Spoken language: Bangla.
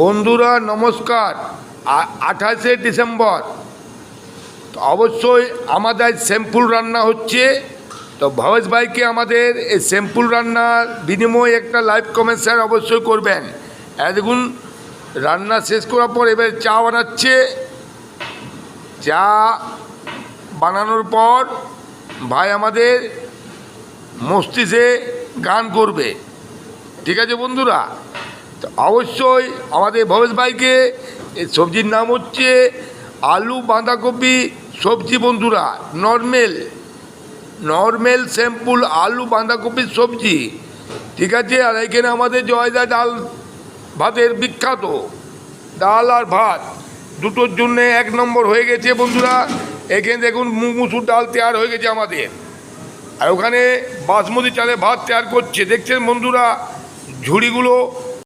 বন্ধুরা নমস্কার। 28শে ডিসেম্বর তো অবশ্যই আমাদের সিম্পল রান্না হচ্ছে। তো ভবেশ ভাইকে আমাদের এই সিম্পল রান্নার বিনিময়ে একটা লাইভ কমেন্ট শেয়ার অবশ্যই করবেন। দেখুন রান্না শেষ করার পর এবার চা বানাচ্ছে। চা বানানোর পর ভাই আমাদের মস্তিষ্কে গান করবে। ঠিক আছে বন্ধুরা, তো অবশ্যই আমাদের ভবেশ ভাইকে এই সবজির নাম হচ্ছে আলু বাঁধাকপি সবজি। বন্ধুরা নর্মেল সিম্পল আলু বাঁধাকপির সবজি, ঠিক আছে। আর এখানে আমাদের জয়দা ডাল ভাতের বিখ্যাত ডাল আর ভাত দুটোর জন্য এক নম্বর হয়ে গেছে বন্ধুরা। এখানে দেখুন মুগ মুসুর ডাল তৈরি হয়ে গেছে আমাদের, আর ওখানে বাসমতি চালে ভাত তৈরি করছে। দেখছেন বন্ধুরা ঝুড়িগুলো